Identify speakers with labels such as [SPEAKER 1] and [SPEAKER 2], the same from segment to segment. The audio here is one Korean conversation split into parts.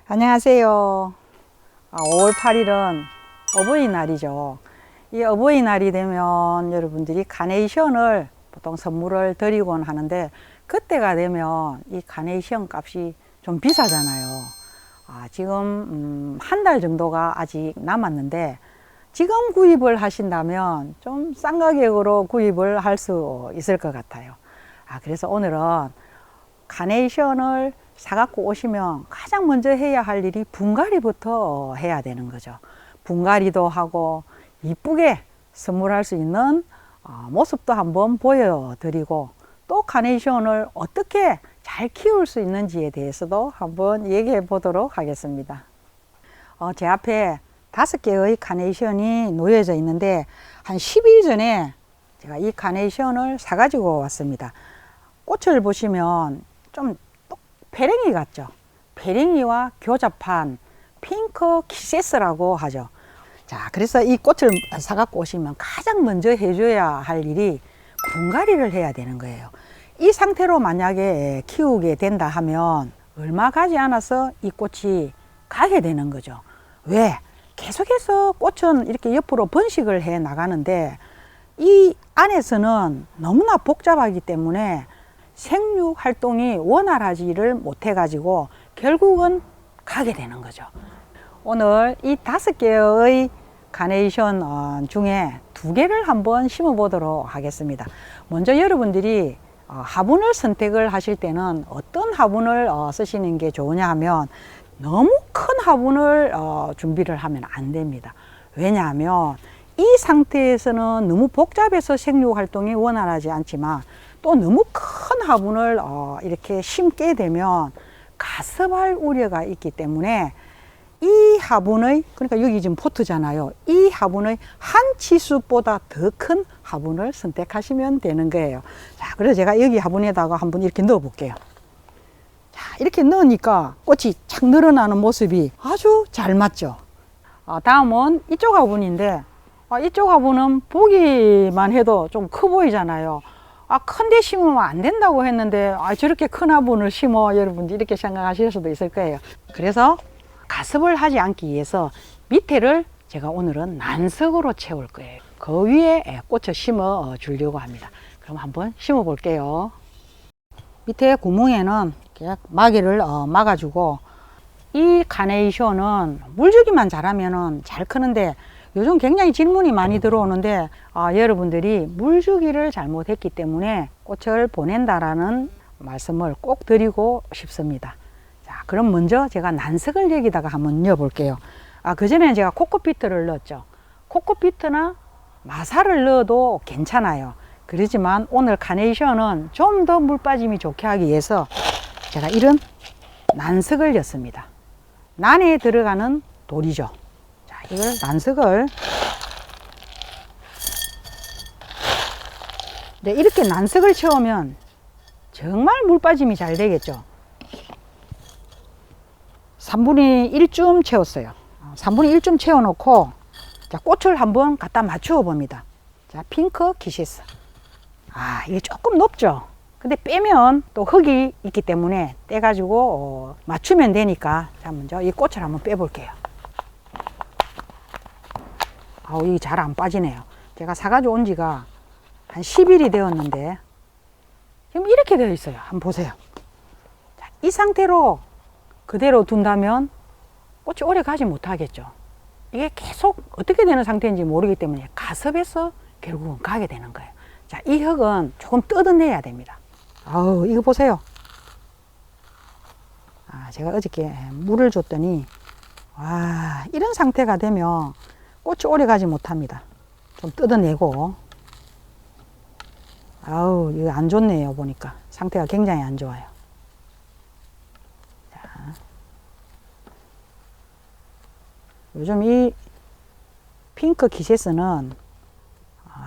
[SPEAKER 1] 안녕하세요. 5월 8일은 어버이날이죠. 이 어버이날이 되면 여러분들이 카네이션을 보통 선물을 드리곤 하는데, 그때가 되면 이 카네이션 값이 좀 비싸잖아요. 지금 한 달 정도가 아직 남았는데, 지금 구입을 하신다면 좀 싼 가격으로 구입을 할 수 있을 것 같아요. 그래서 오늘은 카네이션을 사갖고 오시면 가장 먼저 해야 할 일이 분갈이부터 해야 되는 거죠. 분갈이도 하고 이쁘게 선물할 수 있는 모습도 한번 보여드리고, 또 카네이션을 어떻게 잘 키울 수 있는지에 대해서도 한번 얘기해 보도록 하겠습니다. 제 앞에 5개의 카네이션이 놓여져 있는데, 한 10일 전에 제가 이 카네이션을 사가지고 왔습니다. 꽃을 보시면 좀 페랭이 같죠. 페랭이와 교잡한 핑크 키세스라고 하죠. 자, 그래서 이 꽃을 사갖고 오시면 가장 먼저 해줘야 할 일이 분갈이를 해야 되는 거예요. 이 상태로 만약에 키우게 된다 하면 얼마 가지 않아서 이 꽃이 가게 되는 거죠. 왜? 계속해서 꽃은 이렇게 옆으로 번식을 해 나가는데, 이 안에서는 너무나 복잡하기 때문에 생육 활동이 원활하지를 못해 가지고 결국은 가게 되는 거죠. 오늘 이 5개의 카네이션 중에 2개를 한번 심어 보도록 하겠습니다. 먼저 여러분들이 화분을 선택을 하실 때는 어떤 화분을 쓰시는 게 좋으냐 하면, 너무 큰 화분을 준비를 하면 안 됩니다. 왜냐하면 이 상태에서는 너무 복잡해서 생육 활동이 원활하지 않지만, 또 너무 큰 화분을 이렇게 심게 되면 가습할 우려가 있기 때문에, 이 화분의, 그러니까 여기 지금 포트잖아요. 이 화분의 한 치수보다 더 큰 화분을 선택하시면 되는 거예요. 자, 그래서 제가 여기 화분에다가 한번 이렇게 넣어 볼게요. 자, 이렇게 넣으니까 꽃이 착 늘어나는 모습이 아주 잘 맞죠. 다음은 이쪽 화분인데, 이쪽 화분은 보기만 해도 좀 커 보이잖아요. 큰 데 심으면 안 된다고 했는데, 저렇게 큰 화분을 심어, 여러분들 이렇게 생각하실 수도 있을 거예요. 그래서 가습을 하지 않기 위해서 밑에를 제가 오늘은 난석으로 채울 거예요. 그 위에 꽃을 심어 주려고 합니다. 그럼 한번 심어 볼게요. 밑에 구멍에는 이렇게 마개를 막아주고, 이 카네이션은 물주기만 잘하면 잘 크는데, 요즘 굉장히 질문이 많이 들어오는데, 여러분들이 물주기를 잘못했기 때문에 꽃을 보낸다라는 말씀을 꼭 드리고 싶습니다. 자, 그럼 먼저 제가 난석을 여기다가 한번 넣어 볼게요. 그전에는 제가 코코피트를 넣었죠. 코코피트나 마사를 넣어도 괜찮아요. 그렇지만 오늘 카네이션은 좀 더 물 빠짐이 좋게 하기 위해서 제가 이런 난석을 넣습니다. 난에 들어가는 돌이죠. 자, 이걸 난석을, 네, 이렇게 난석을 채우면 정말 물 빠짐이 잘 되겠죠. 3분의 1쯤 채웠어요. 3분의 1쯤 채워 놓고, 자, 꽃을 한번 갖다 맞추어 봅니다. 자, 핑크 키시스. 이게 조금 높죠. 근데 빼면 또 흙이 있기 때문에 떼가지고 맞추면 되니까, 자, 먼저 이 꽃을 한번 빼볼게요. 이게 잘 안 빠지네요. 제가 사가지고 온 지가 한 10일이 되었는데, 지금 이렇게 되어 있어요. 한번 보세요. 자, 이 상태로 그대로 둔다면 꽃이 오래 가지 못하겠죠. 이게 계속 어떻게 되는 상태인지 모르기 때문에 가습해서 결국은 가게 되는 거예요. 자, 이 흙은 조금 뜯어내야 됩니다. 이거 보세요. 제가 어저께 물을 줬더니, 이런 상태가 되면 꽃이 오래 가지 못합니다. 좀 뜯어내고. 이거 안 좋네요. 보니까 상태가 굉장히 안 좋아요. 자, 요즘 이 핑크 키세스는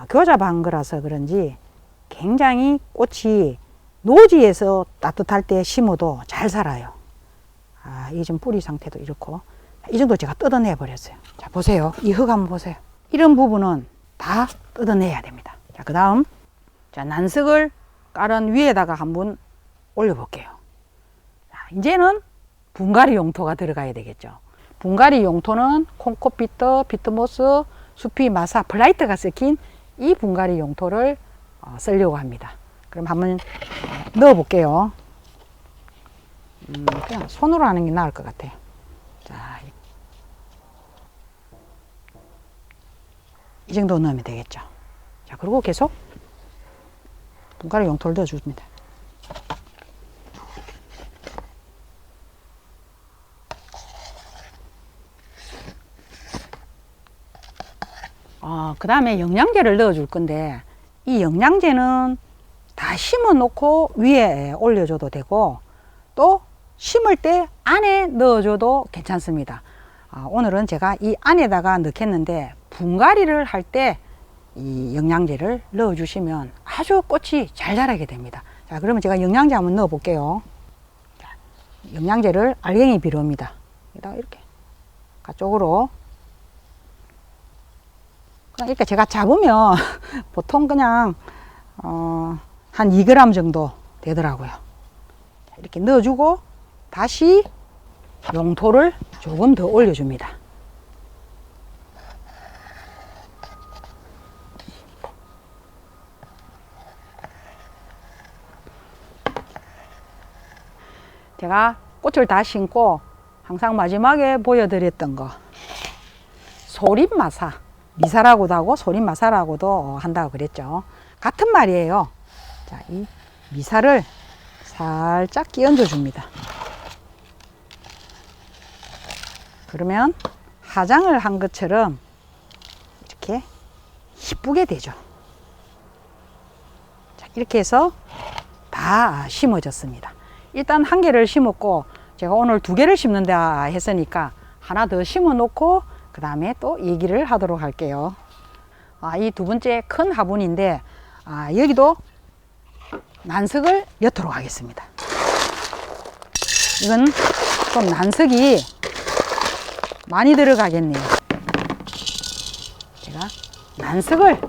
[SPEAKER 1] 교잡한 거라서 그런지 굉장히 꽃이 노지에서 따뜻할 때 심어도 잘 살아요. 이게 지금 뿌리 상태도 이렇고, 이 정도 제가 뜯어내 버렸어요. 자, 보세요. 이 흙 한번 보세요. 이런 부분은 다 뜯어내야 됩니다. 자, 그 다음, 자, 난석을 깔은 위에다가 한번 올려 볼게요. 자, 이제는 분갈이 용토가 들어가야 되겠죠. 분갈이 용토는 콩코피트, 피트모스, 수피, 마사, 블라이트가 섞인 이 분갈이 용토를 쓰려고 합니다. 그럼 한번 넣어 볼게요. 그냥 손으로 하는 게 나을 것 같아요. 자, 이 정도 넣으면 되겠죠. 자, 그리고 계속 분갈이 용토를 넣어줍니다. 그 다음에 영양제를 넣어줄 건데, 이 영양제는 다 심어 놓고 위에 올려줘도 되고, 또 심을 때 안에 넣어줘도 괜찮습니다. 오늘은 제가 이 안에다가 넣겠는데, 분갈이를 할 때 이 영양제를 넣어주시면 아주 꽃이 잘 자라게 됩니다. 자, 그러면 제가 영양제 한번 넣어 볼게요. 영양제를 알갱이 비료입니다. 이렇게 가쪽으로 이렇게 제가 잡으면 보통 그냥 한 2g 정도 되더라고요. 이렇게 넣어주고 다시 용토를 조금 더 올려줍니다. 제가 꽃을 다 심고 항상 마지막에 보여드렸던 거, 소림마사, 미사라고도 하고 소림마사라고도 한다고 그랬죠. 같은 말이에요. 자, 이 미사를 살짝 끼얹어 줍니다. 그러면 화장을 한 것처럼 이렇게 이쁘게 되죠. 자, 이렇게 해서 다 심어졌습니다. 일단 한 개를 심었고, 제가 오늘 2개를 심는다 했으니까 하나 더 심어 놓고 그 다음에 또 얘기를 하도록 할게요. 이 두 번째 큰 화분인데, 여기도 난석을 엿도록 하겠습니다. 이건 좀 난석이 많이 들어가겠네요. 제가 난석을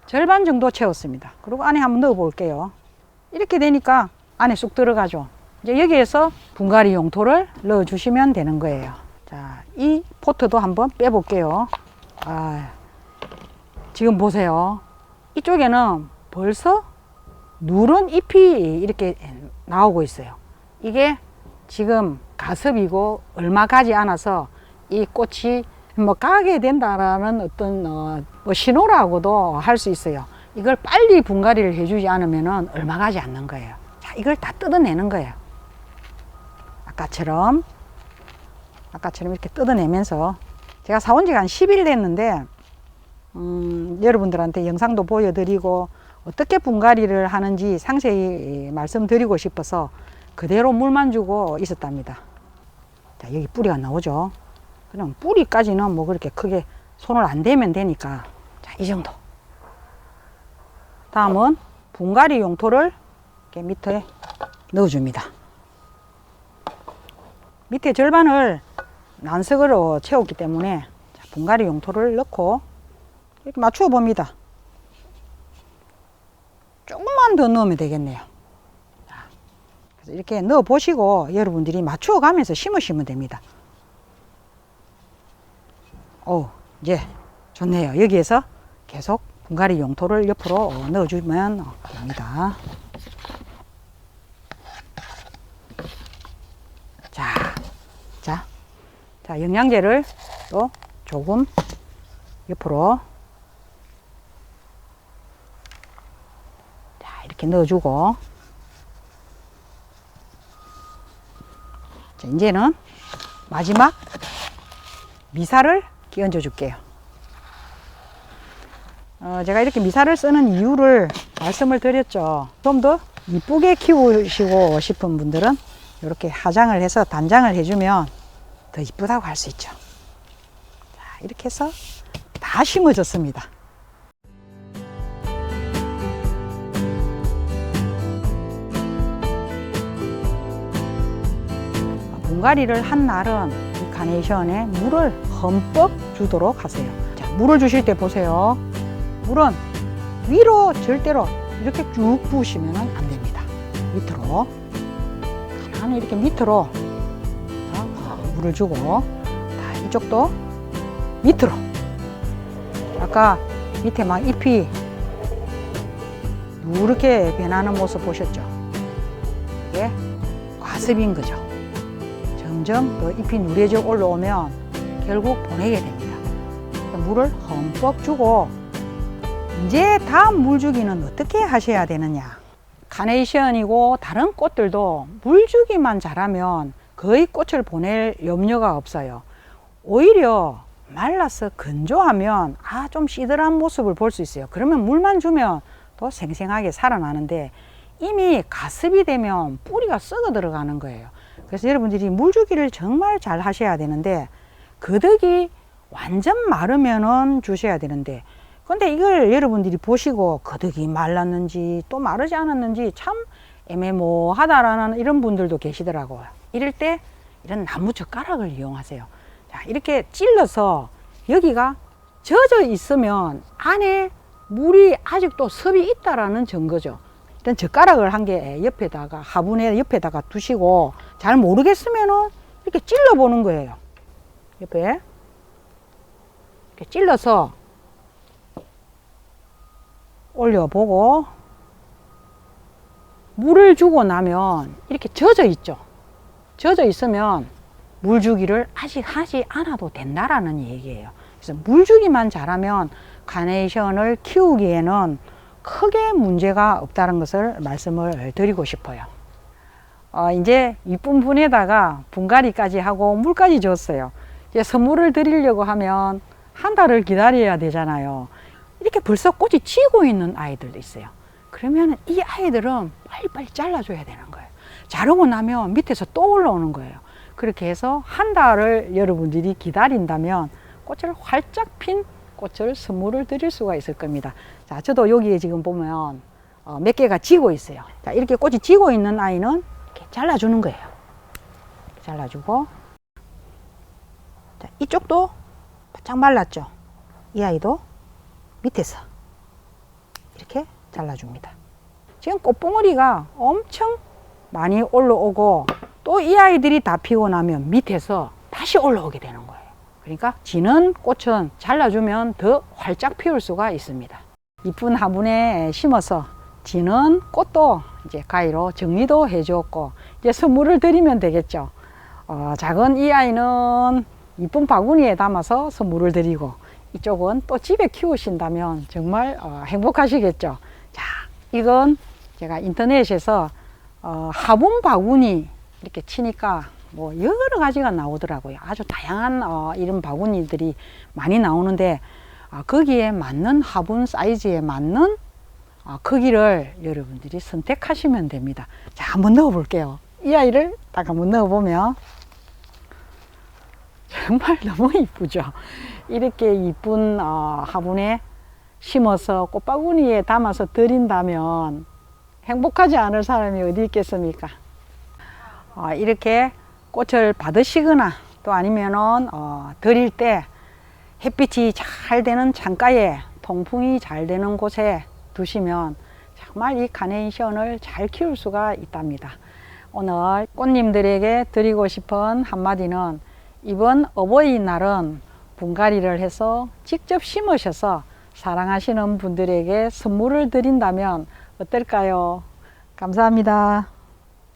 [SPEAKER 1] 절반 정도 채웠습니다. 그리고 안에 한번 넣어 볼게요. 이렇게 되니까 안에 쑥 들어가죠. 이제 여기에서 분갈이 용토를 넣어 주시면 되는 거예요. 자, 이 포트도 한번 빼 볼게요. 지금 보세요. 이쪽에는 벌써 누런 잎이 이렇게 나오고 있어요. 이게 지금 가습이고 얼마 가지 않아서 이 꽃이 가게 된다라는 어떤 신호라고도 할 수 있어요. 이걸 빨리 분갈이를 해주지 않으면 얼마 가지 않는 거예요. 자, 이걸 다 뜯어내는 거예요. 아까처럼 이렇게 뜯어내면서, 제가 사온 지가 한 10일 됐는데 여러분들한테 영상도 보여드리고 어떻게 분갈이를 하는지 상세히 말씀드리고 싶어서 그대로 물만 주고 있었답니다. 자, 여기 뿌리가 나오죠. 그냥 뿌리까지는 뭐 그렇게 크게 손을 안 대면 되니까, 자, 이 정도. 다음은 분갈이 용토를 이렇게 밑에 넣어줍니다. 밑에 절반을 난석으로 채웠기 때문에, 자, 분갈이 용토를 넣고 이렇게 맞추어 봅니다. 조금만 더 넣으면 되겠네요. 자, 그래서 이렇게 넣어 보시고 여러분들이 맞추어 가면서 심으시면 됩니다. 이제 좋네요. 여기에서 계속 분갈이 용토를 옆으로 넣어주면 됩니다. 자, 영양제를 또 조금 옆으로, 자, 이렇게 넣어주고, 자, 이제는 마지막 미사를 끼얹어 줄게요. 제가 이렇게 미사를 쓰는 이유를 말씀을 드렸죠. 좀 더 이쁘게 키우시고 싶은 분들은 이렇게 화장을 해서 단장을 해주면 더 이쁘다고 할 수 있죠. 자, 이렇게 해서 다 심어졌습니다. 분갈이를 한 날은 이 카네이션에 물을 흠뻑 주도록 하세요. 자, 물을 주실 때 보세요. 물은 위로 절대로 이렇게 쭉 부으시면 안 됩니다. 밑으로, 하나는 이렇게 밑으로 물을 주고, 자, 이쪽도 밑으로. 아까 밑에 막 잎이 누렇게 변하는 모습 보셨죠? 이게 과습인 거죠. 점점 더 잎이 누래져 올라오면 결국 보내게 됩니다. 물을 흠뻑 주고, 이제 다음 물주기는 어떻게 하셔야 되느냐. 카네이션이고 다른 꽃들도 물주기만 잘하면 거의 꽃을 보낼 염려가 없어요. 오히려 말라서 건조하면 좀 시들한 모습을 볼 수 있어요. 그러면 물만 주면 또 생생하게 살아나는데, 이미 가습이 되면 뿌리가 썩어 들어가는 거예요. 그래서 여러분들이 물주기를 정말 잘 하셔야 되는데, 거덕이 완전 마르면은 주셔야 되는데, 근데 이걸 여러분들이 보시고 거덕이 말랐는지 또 마르지 않았는지 참 애매모호하다라는 이런 분들도 계시더라고요. 이럴 때 이런 나무 젓가락을 이용하세요. 자, 이렇게 찔러서 여기가 젖어 있으면 안에 물이 아직도 섭이 있다라는 증거죠. 일단 젓가락을 한 개 옆에다가, 화분에 옆에다가 두시고, 잘 모르겠으면은 이렇게 찔러 보는 거예요. 옆에 이렇게 찔러서 올려보고, 물을 주고 나면 이렇게 젖어 있죠. 젖어 있으면 물 주기를 아직 하지 않아도 된다라는 얘기예요. 그래서 물 주기만 잘하면 카네이션을 키우기에는 크게 문제가 없다는 것을 말씀을 드리고 싶어요. 이제 이쁜 분에다가 분갈이까지 하고 물까지 줬어요. 이제 선물을 드리려고 하면 한 달을 기다려야 되잖아요. 이렇게 벌써 꽃이 지고 있는 아이들도 있어요. 그러면 이 아이들은 빨리빨리 잘라줘야 되는 거예요. 자르고 나면 밑에서 또 올라오는 거예요. 그렇게 해서 한 달을 여러분들이 기다린다면 꽃을 활짝 핀 꽃을 선물을 드릴 수가 있을 겁니다. 자, 저도 여기에 지금 보면 몇 개가 지고 있어요. 자, 이렇게 꽃이 지고 있는 아이는 이렇게 잘라주는 거예요. 잘라주고, 자, 이쪽도 바짝 말랐죠. 이 아이도 밑에서 이렇게 잘라줍니다. 지금 꽃봉오리가 엄청 많이 올라오고, 또 이 아이들이 다 피고 나면 밑에서 다시 올라오게 되는 거예요. 그러니까 지는 꽃은 잘라주면 더 활짝 피울 수가 있습니다. 이쁜 화분에 심어서 지는 꽃도 이제 가위로 정리도 해주었고, 이제 선물을 드리면 되겠죠. 작은 이 아이는 이쁜 바구니에 담아서 선물을 드리고, 이쪽은 또 집에 키우신다면 정말 행복하시겠죠. 자, 이건 제가 인터넷에서 화분 바구니 이렇게 치니까 뭐 여러 가지가 나오더라고요. 아주 다양한 이런 바구니들이 많이 나오는데, 거기에 맞는 화분 사이즈에 맞는 크기를 여러분들이 선택하시면 됩니다. 자, 한번 넣어 볼게요. 이 아이를 딱 한번 넣어 보면 정말 너무 이쁘죠. 이렇게 이쁜 화분에 심어서 꽃바구니에 담아서 드린다면 행복하지 않을 사람이 어디 있겠습니까? 이렇게 꽃을 받으시거나 또 아니면은 드릴 때 햇빛이 잘 되는 창가에, 통풍이 잘 되는 곳에 두시면 정말 이 카네이션을 잘 키울 수가 있답니다. 오늘 꽃님들에게 드리고 싶은 한마디는, 이번 어버이날은 분갈이를 해서 직접 심으셔서 사랑하시는 분들에게 선물을 드린다면 어떨까요? 감사합니다.